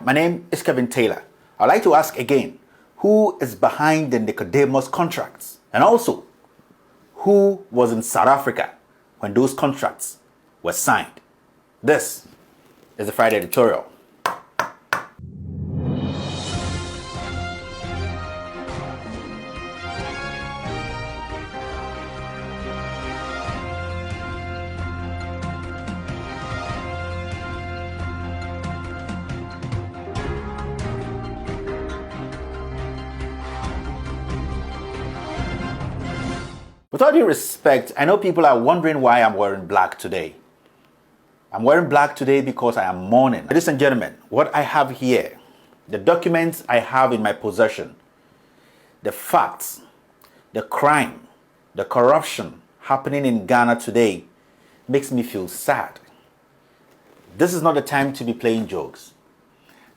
my name is Kevin Taylor. I'd like to ask again, who is behind the Nicodemus contracts? And also, who was in South Africa when those contracts were signed? This is the Friday editorial. With all due respect, I know people are wondering why I'm wearing black today. I'm wearing black today because I am mourning. Ladies and gentlemen, what I have here, the documents I have in my possession, the facts, the crime, the corruption happening in Ghana today makes me feel sad. This is not the time to be playing jokes.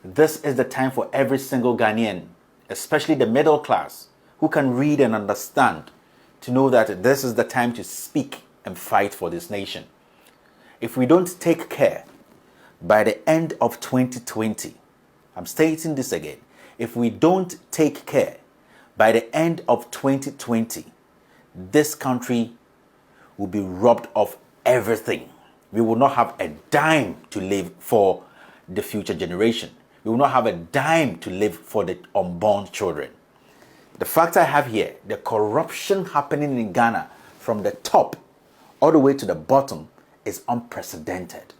This is the time for every single Ghanaian, especially the middle class, who can read and understand, to know that this is the time to speak and fight for this nation. If we don't take care, by the end of 2020, I'm stating this again, if we don't take care, by the end of 2020, this country will be robbed of everything. We will not have a dime to live for the future generation. We will not have a dime to live for the unborn children. The fact I have here, the corruption happening in Ghana from the top all the way to the bottom is unprecedented.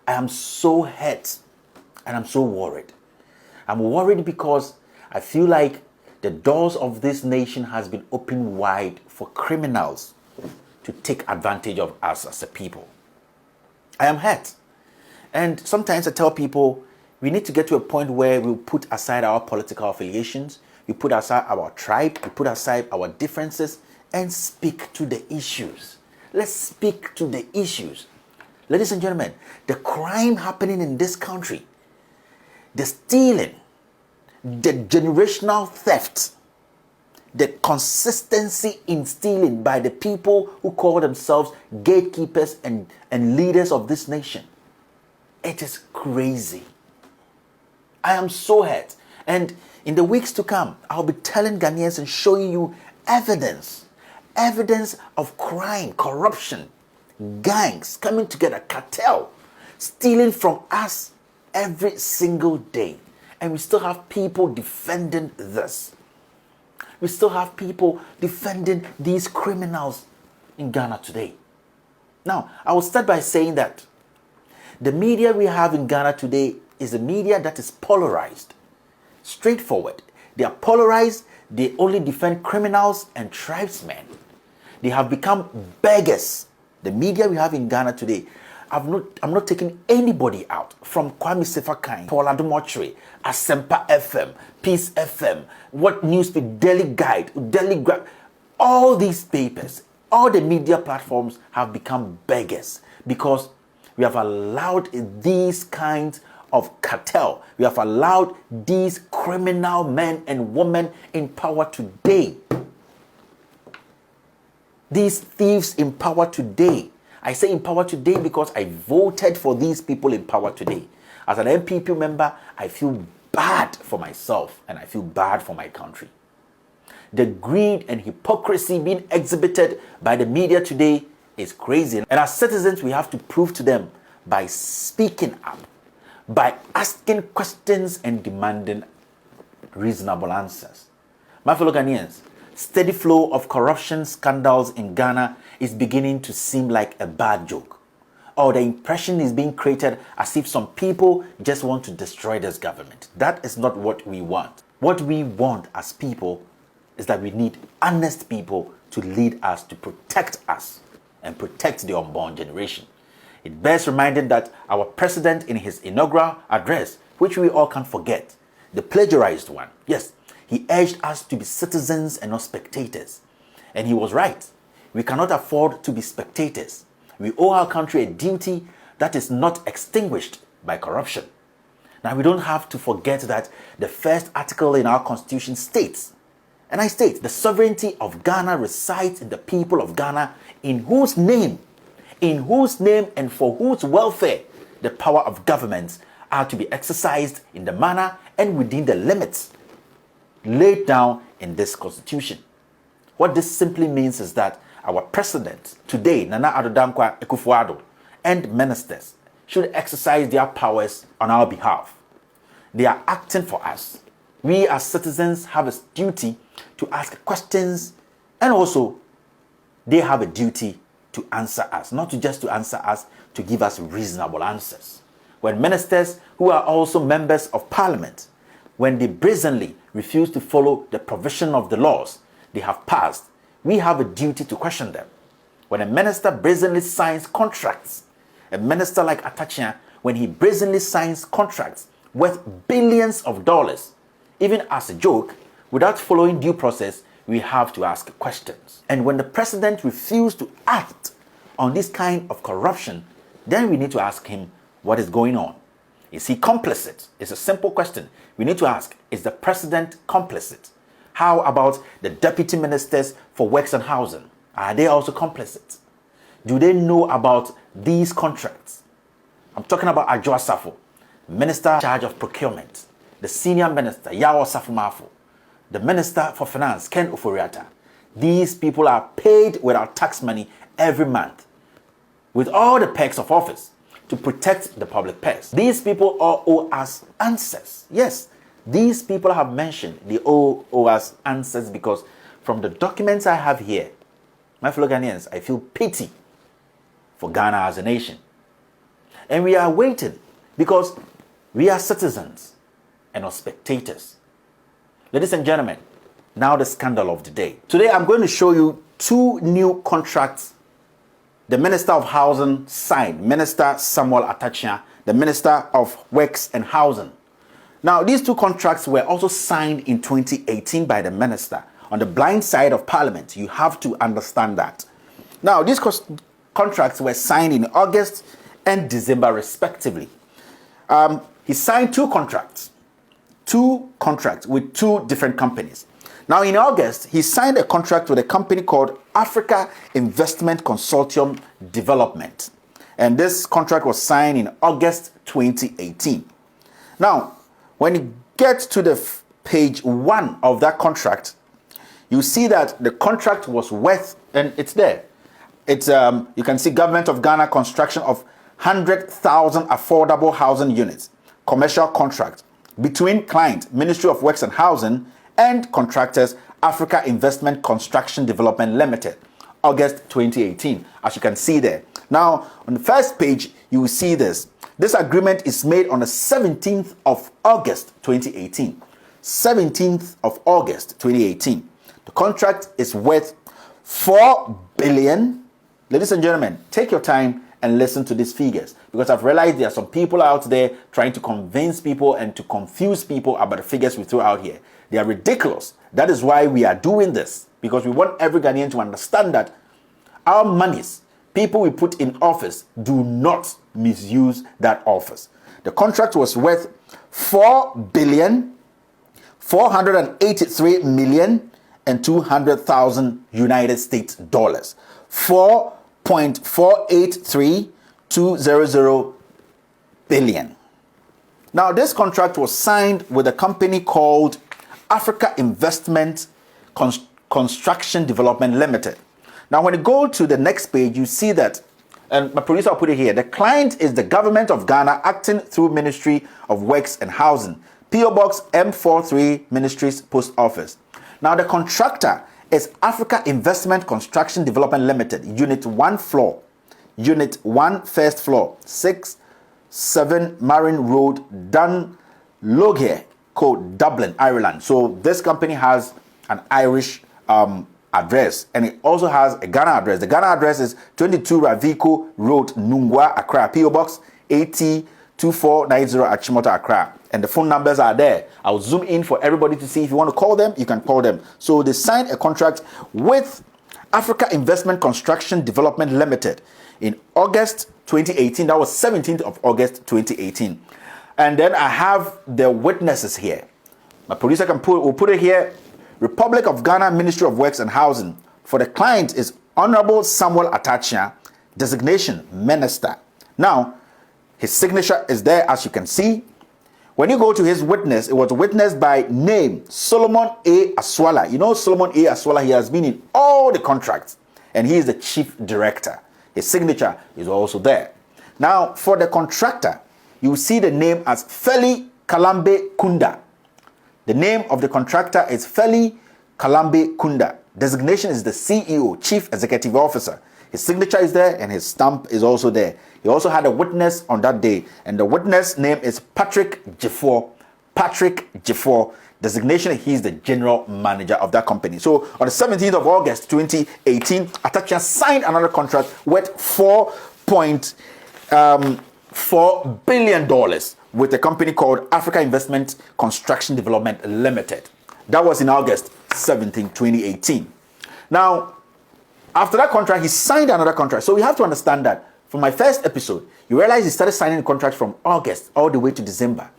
I am so hurt and I'm so worried. I'm worried because I feel like the doors of this nation has been opened wide for criminals to take advantage of us as a people. I am hurt. And sometimes I tell people we need to get to a point where we'll put aside our political affiliations, we put aside our tribe, we put aside our differences and speak to the issues. Let's speak to the issues. Ladies and gentlemen, the crime happening in this country, the stealing, the generational theft, the consistency in stealing by the people who call themselves gatekeepers and leaders of this nation. It is crazy. I am so hurt. And in the weeks to come, I'll be telling Ghanaians and showing you evidence of crime, corruption, gangs coming together, cartel, stealing from us every single day. And we still have people defending this. We still have people defending these criminals in Ghana today. Now, I will start by saying that the media we have in Ghana today is a media that is polarized. Straightforward. They are polarized. They only defend criminals and tribesmen. They have become beggars. The media we have in Ghana today, I'm not taking anybody out, from Kwame Sefakan, Paul Adumotre, Asempa FM, Peace FM, what newspaper, Daily Guide, all these papers, all the media platforms have become beggars because we have allowed these kinds of cartel. We have allowed these criminal men and women in power today. These thieves in power today. I say in power today because I voted for these people in power today. As an MPP member, I feel bad for myself and I feel bad for my country. The greed and hypocrisy being exhibited by the media today is crazy. And as citizens, we have to prove to them by speaking up, by asking questions and demanding reasonable answers. My fellow Ghanaians, steady flow of corruption scandals in Ghana is beginning to seem like a bad joke. Or the impression is being created as if some people just want to destroy this government. That is not what we want. What we want as people is that we need honest people to lead us, to protect us, and protect the unborn generation. It bears reminding that our president in his inaugural address, which we all can't forget, the plagiarized one, yes, he urged us to be citizens and not spectators. And he was right. We cannot afford to be spectators. We owe our country a duty that is not extinguished by corruption. Now, we don't have to forget that the first article in our constitution states, and I state, the sovereignty of Ghana resides in the people of Ghana, in whose name and for whose welfare the power of governments are to be exercised in the manner and within the limits laid down in this constitution. What this simply means is that our president today, Nana Addo Dankwa Akufo-Addo, and ministers should exercise their powers on our behalf. They are acting for us. We as citizens have a duty to ask questions, and also they have a duty to answer us, not just to answer us, to give us reasonable answers. When ministers who are also members of parliament, when they brazenly refuse to follow the provision of the laws they have passed, we have a duty to question them. When a minister brazenly signs contracts, a minister like Atachia, when he brazenly signs contracts worth billions of dollars, even as a joke, without following due process, we have to ask questions. And when the president refuses to act on this kind of corruption, then we need to ask him what is going on. Is he complicit? It's a simple question. We need to ask, is the president complicit? How about the deputy ministers for works and housing? Are they also complicit? Do they know about these contracts? I'm talking about Adjo Asafo, minister in charge of procurement, the senior minister, Yawo Safumafo, the minister for finance, Ken Oforiatta. These people are paid with our tax money every month, with all the perks of office, to protect the public purse. These people all owe us answers. Yes, these people have mentioned they owe us answers, because from the documents I have here, my fellow Ghanaians, I feel pity for Ghana as a nation. And we are waiting because we are citizens and not spectators. Ladies and gentlemen, now the scandal of the day. Today I'm going to show you two new contracts the Minister of Housing signed, Minister Samuel Atachia, the Minister of Works and Housing. Now, these two contracts were also signed in 2018 by the minister on the blind side of Parliament. You have to understand that. Now, these contracts were signed in August and December, respectively. He signed two contracts with two different companies. Now, in August, he signed a contract with a company called Africa Investment Consortium Development. And this contract was signed in August 2018. Now, when you get to the page 1 of that contract, you see that the contract was worth, and it's there. It's you can see Government of Ghana construction of 100,000 affordable housing units, commercial contract between client, Ministry of Works and Housing, and contractors, Africa Investment Construction Development Limited, August 2018, as you can see there. Now, on the first page, you will see this. This agreement is made on the 17th of August 2018. 17th of August 2018. The contract is worth 4 billion. Ladies and gentlemen, take your time and listen to these figures, because I've realized there are some people out there trying to convince people and to confuse people about the figures we throw out here. They are ridiculous. That is why we are doing this, because we want every Ghanaian to understand that our monies, people we put in office, do not misuse that office. The contract was worth 4,483,200,000 United States dollars. 4.483200 billion. Now, this contract was signed with a company called Africa Investment Construction Development Limited. Now, when you go to the next page, you see that, and my producer will put it here, the client is the Government of Ghana acting through Ministry of Works and Housing, PO Box M43 Ministries Post Office. Now, the contractor is Africa Investment Construction Development Limited, Unit 1 floor, Unit 1 first floor, 6-7 Marine Road, Dunloughere, Code Dublin, Ireland. So this company has an Irish address, and it also has a Ghana address. The Ghana address is 22 Raviko Road, Nungwa, Accra, PO Box 802490 Achimota, Accra. And the phone numbers are there. I'll zoom in for everybody to see. If you want to call them, you can call them. So they signed a contract with Africa Investment Construction Development Limited in August 2018. That was 17th of August 2018. And then I have the witnesses here. My producer will put it here. Republic of Ghana Ministry of Works and Housing. For the client is Honorable Samuel Atachia, designation Minister. Now, His signature is there, as you can see. When you go to his witness, it was witnessed by name Solomon A. Aswala. You know Solomon A. Aswala, he has been in all the contracts and he is the chief director. His signature is also there. Now, for the contractor, you see the name as Feli Kalambe Kunda. The name of the contractor is Feli Kalambe Kunda. Designation is the CEO, Chief Executive Officer. His signature is there and his stamp is also there. He also had a witness on that day, and the witness name is Patrick Jeffor. Patrick Jeffor. Designation, he's the general manager of that company. So on the 17th of August 2018, Atachian signed another contract worth $4.4 billion with a company called Africa Investment Construction Development Limited. That was in August 17, 2018. Now, after that contract, he signed another contract. So we have to understand that from my first episode, you realize he started signing contracts from August all the way to December.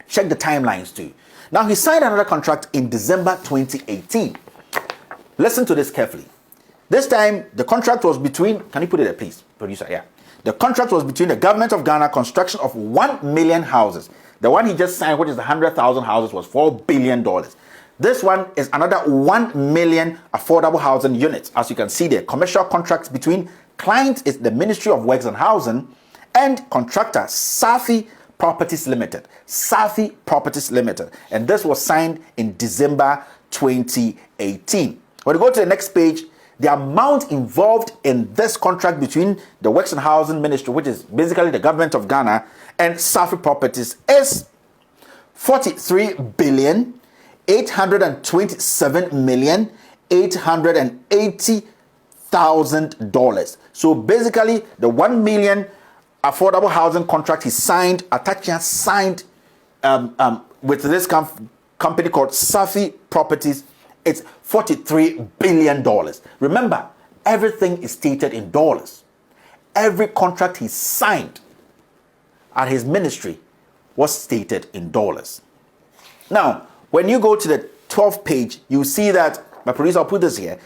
Check the timelines too. Now he signed another contract in December 2018. Listen to this carefully. This time, the contract was between, can you put it there please, producer? Yeah. The contract was between the government of Ghana, construction of 1 million houses. The one he just signed, which is 100,000 houses, was $4 billion. This one is another 1 million affordable housing units. As you can see there, commercial contracts between client is the Ministry of Works and Housing and contractor Safi Properties Limited. Safi Properties Limited. And this was signed in December 2018. When you go to the next page, the amount involved in this contract between the Works and Housing Ministry, which is basically the government of Ghana, and Safi Properties is $43,827,880,000. So basically, the 1 million affordable housing contract he signed, Atachian signed with this company called Safi Properties, it's $43 billion. Remember, everything is stated in dollars. Every contract he signed at his ministry was stated in dollars. Now, when you go to the 12th page, you see that, my producer, I'll put this here.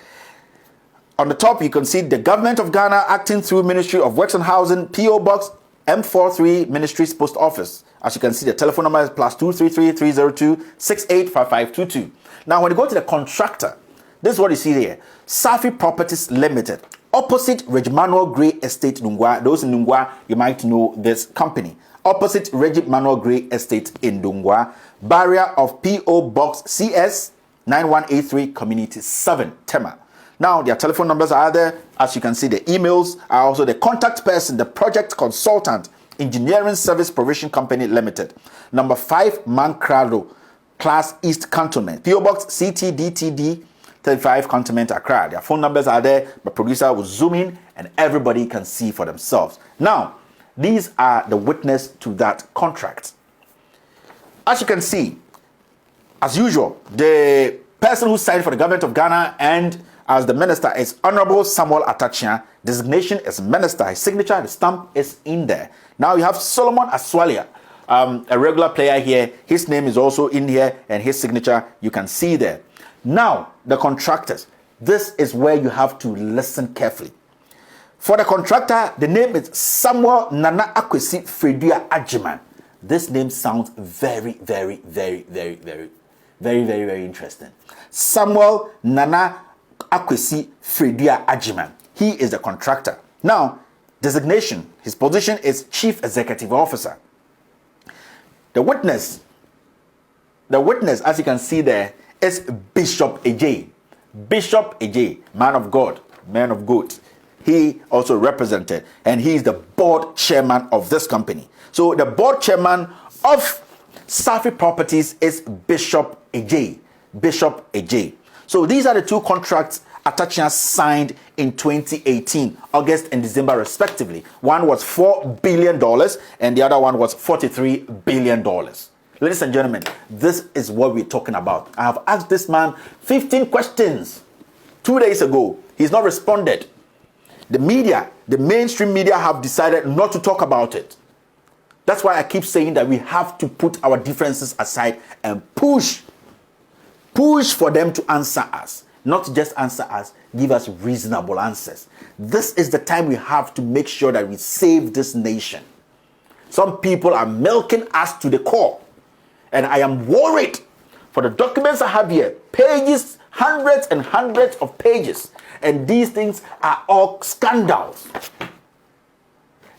On the top, you can see the government of Ghana acting through Ministry of Works and Housing, P.O. Box M43 Ministries Post Office. As you can see, the telephone number is +233-302-685522. Now, when you go to the contractor, this is what you see here. Safi Properties Limited, opposite Regimanuel Gray Estate, Dungwa. Those in Dungwa, you might know this company. Opposite Regimanuel Gray Estate in Dungwa. Barrier of P.O. Box CS 9183 Community 7, Tema. Now, their telephone numbers are there. As you can see, the emails are also the contact person, the project consultant, Engineering Service Provision Company Limited. Number 5, Mankrado, Class East Cantonment. PO Box CTDTD 35 Cantonment Accra. Their phone numbers are there. The producer will zoom in and everybody can see for themselves. Now, these are the witness to that contract. As you can see, as usual, the person who signed for the government of Ghana and as the minister is Honorable Samuel Atachian. Designation is minister. His signature, the stamp is in there. Now you have Solomon Aswala, a regular player here. His name is also in here and his signature you can see there. Now, the contractors. This is where you have to listen carefully. For the contractor, the name is Samuel Nana Akwesi Fredua Ajiman. This name sounds very interesting. Samuel Nana Akwesi Fredua Ajiman. He is the contractor. Now, designation, his position is Chief Executive Officer. The witness, as you can see there, is Bishop AJ. Bishop AJ, man of God, man of God. He also represented, and he is the board chairman of this company. So the board chairman of Safi Properties is Bishop AJ. Bishop AJ. So these are the two contracts Atachian signed in 2018, August and December respectively. One was $4 billion and the other one was $43 billion. Ladies and gentlemen, this is what we're talking about. I have asked this man 15 questions 2 days ago. He's not responded. The media, the mainstream media have decided not to talk about it. That's why I keep saying that we have to put our differences aside and push for them to answer us. Not just answer us, give us reasonable answers. This is the time we have to make sure that we save this nation. Some people are milking us to the core. And I am worried for the documents I have here. Pages, hundreds and hundreds of pages. And these things are all scandals.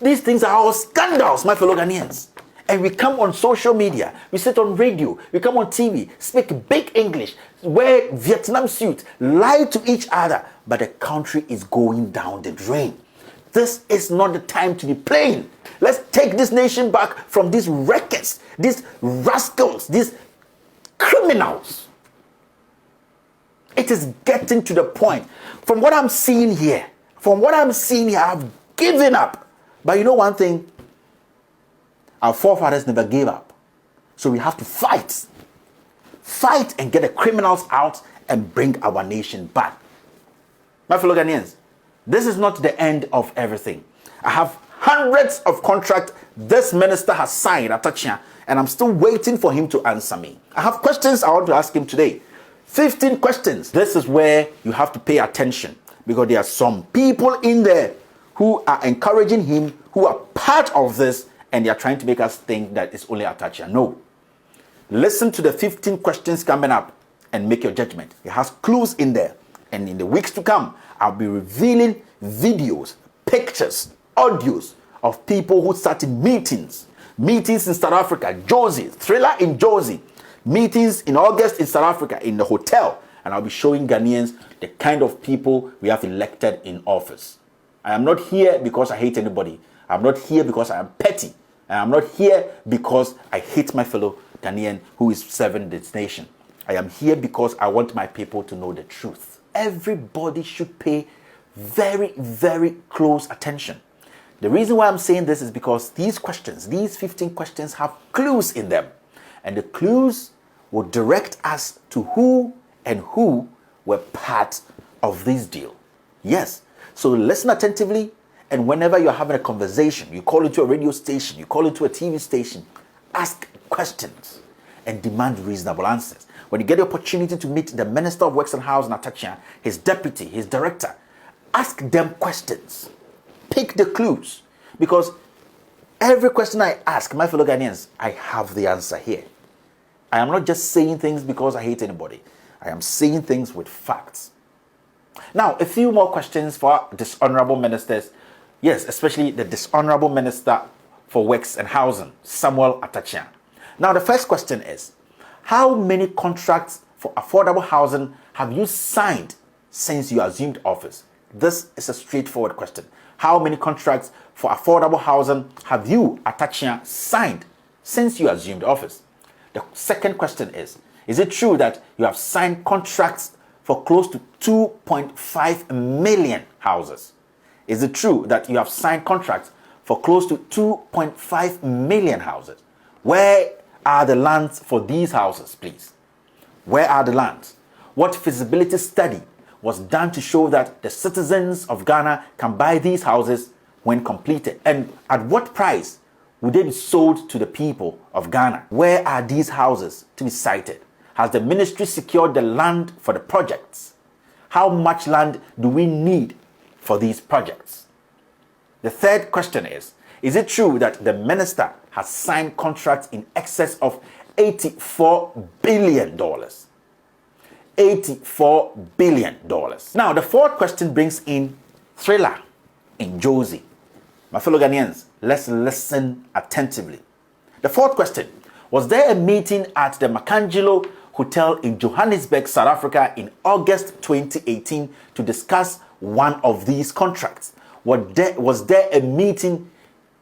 These things are all scandals, my fellow Ghanaians. And we come on social media, we sit on radio, we come on TV, speak big English, wear Vietnam suits, lie to each other. But the country is going down the drain. This is not the time to be playing. Let's take this nation back from these wreckers, these rascals, these criminals. It is getting to the point. From what I'm seeing here, I've given up. But you know one thing? Our forefathers never gave up. So we have to fight. Fight and get the criminals out and bring our nation back. My fellow Ghanaians, this is not the end of everything. I have hundreds of contracts this minister has signed at Tachia, and I'm still waiting for him to answer me. I have questions I want to ask him today. 15 questions. This is where you have to pay attention, because there are some people in there who are encouraging him, who are part of this, and they are trying to make us think that it's only Atachia. No. Listen to the 15 questions coming up and make your judgment. It has clues in there. And in the weeks to come, I'll be revealing videos, pictures, audios of people who started meetings. Meetings in South Africa, Josie, Thriller in Josie. Meetings in August in South Africa, in the hotel. And I'll be showing Ghanaians the kind of people we have elected in office. I am not here because I hate anybody. I'm not here because I am petty. And I'm not here because I hate my fellow Ghanaian who is serving this nation. I am here because I want my people to know the truth. Everybody should pay very, very close attention. The reason why I'm saying this is because these questions, these 15 questions, have clues in them. And the clues will direct us to who and who were part of this deal. Yes. So listen attentively. And whenever you're having a conversation, you call into a radio station, you call into a TV station, ask questions and demand reasonable answers. When you get the opportunity to meet the Minister of Works and Housing, Atachia, his deputy, his director, ask them questions. Pick the clues. Because every question I ask, my fellow Ghanaians, I have the answer here. I am not just saying things because I hate anybody. I am saying things with facts. Now, a few more questions for dishonorable ministers. Yes, especially the dishonorable Minister for Works and Housing, Samuel Atachia. Now, the first question is, how many contracts for affordable housing have you signed since you assumed office? This is a straightforward question. How many contracts for affordable housing have you, Atachia, signed since you assumed office? The second question is it true that you have signed contracts for close to 2.5 million houses? Is it true that you have signed contracts for close to 2.5 million houses? Where are the lands for these houses, please? Where are the lands? What feasibility study was done to show that the citizens of Ghana can buy these houses when completed? And at what price would they be sold to the people of Ghana? Where are these houses to be sited? Has the ministry secured the land for the projects? How much land do we need for these projects? The third question is it true that the minister has signed contracts in excess of $84 billion? $84 billion. Now, the fourth question brings in Thriller in Josie. My fellow Ghanaians, let's listen attentively. The fourth question, was there a meeting at the Makangelo Hotel in Johannesburg, South Africa in August 2018 to discuss one of these contracts? Was there a meeting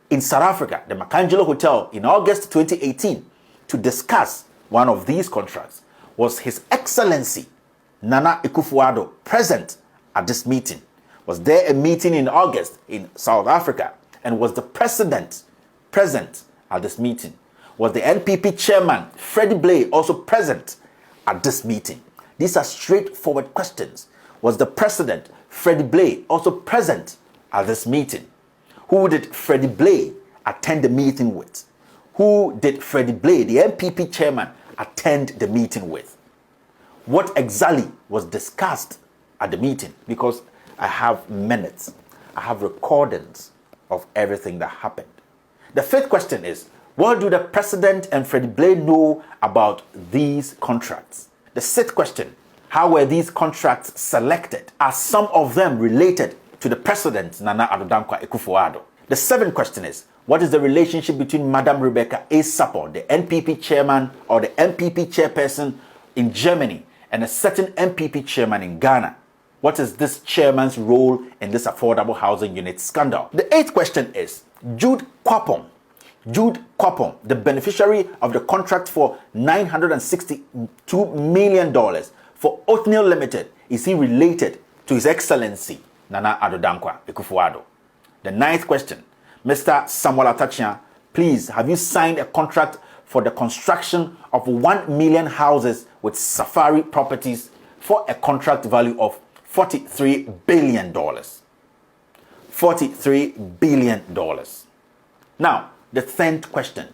in South Africa, the Makangelo Hotel, in August 2018 to discuss one of these contracts? Was His Excellency Nana Akufo-Addo present at this meeting? Was there a meeting in August in South Africa? And was the President present at this meeting? Was the NPP Chairman Freddie Blay also present at this meeting? These are straightforward questions. Was the President Freddie Blay also present at this meeting? Who did Freddie Blay attend the meeting with? Who did Freddie Blay, the NPP Chairman, attend the meeting with? What exactly was discussed at the meeting? Because I have minutes, I have recordings of everything that happened. The fifth question is, what do the president and Freddie Blade know about these contracts? The sixth question, how were these contracts selected? Are some of them related to the president, Nana Addo Dankwa Akufo-Addo? The seventh question is, what is the relationship between Madam Rebecca A. Sapor, the NPP chairman or the NPP chairperson in Germany, and a certain NPP chairman in Ghana? What is this chairman's role in this affordable housing unit scandal? The eighth question is, Jude Kwapong, the beneficiary of the contract for $962 million for Othniel Limited, is he related to His Excellency Nana Addo Dankwa Akufo-Addo? The ninth question, Mr. Samuel Atachian, please, have you signed a contract for the construction of 1 million houses with Safari Properties for a contract value of $43 billion? $43 billion. Now, the 10th question.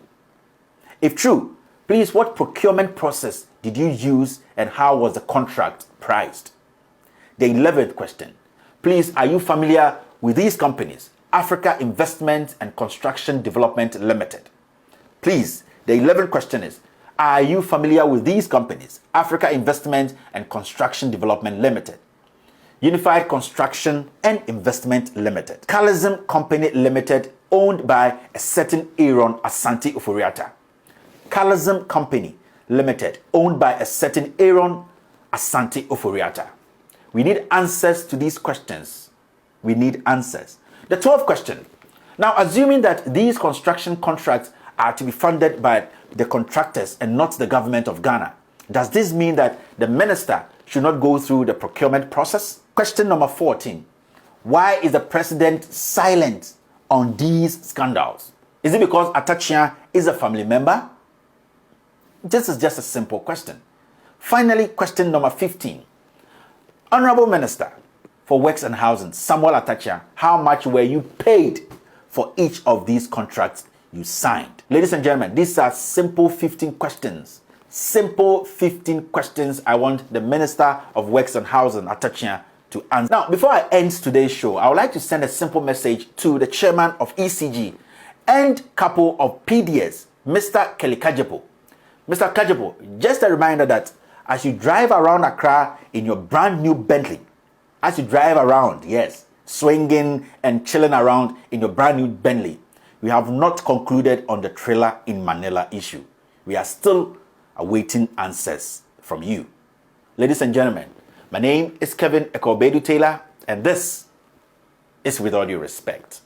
If true, please, what procurement process did you use and how was the contract priced? The 11th question. Please, are you familiar with these companies? Africa Investment and Construction Development Limited. Please, the 11th question is, are you familiar with these companies? Africa Investment and Construction Development Limited, Unified Construction and Investment Limited, Calism Company Limited, owned by a certain Aaron Asante Oforiatta. Calism Company Limited, owned by a certain Aaron Asante Oforiatta. We need answers to these questions. We need answers. The 12th question. Now, assuming that these construction contracts are to be funded by the contractors and not the government of Ghana, does this mean that the minister should not go through the procurement process? Question number 14. Why is the president silent on these scandals? Is it because Atachian is a family member? This is just a simple question. Finally, question number 15. Honorable Minister for Works and Housing, Samuel Atachian, how much were you paid for each of these contracts you signed? Ladies and gentlemen, these are simple 15 questions. Simple 15 questions I want the Minister of Works and Housing, Atachian, to answer. Now, before I end today's show, I would like to send a simple message to the chairman of ECG and couple of PDS, Mr. Kelly Kajepo. Mr. Kajepo, just a reminder that as you drive around Accra in your brand new Bentley, as you drive around, yes, swinging and chilling around in your brand new Bentley, we have not concluded on the trailer in Manila issue. We are still awaiting answers from you. Ladies and gentlemen, my name is Kevin Ekobedu Taylor, and this is With All Due Respect.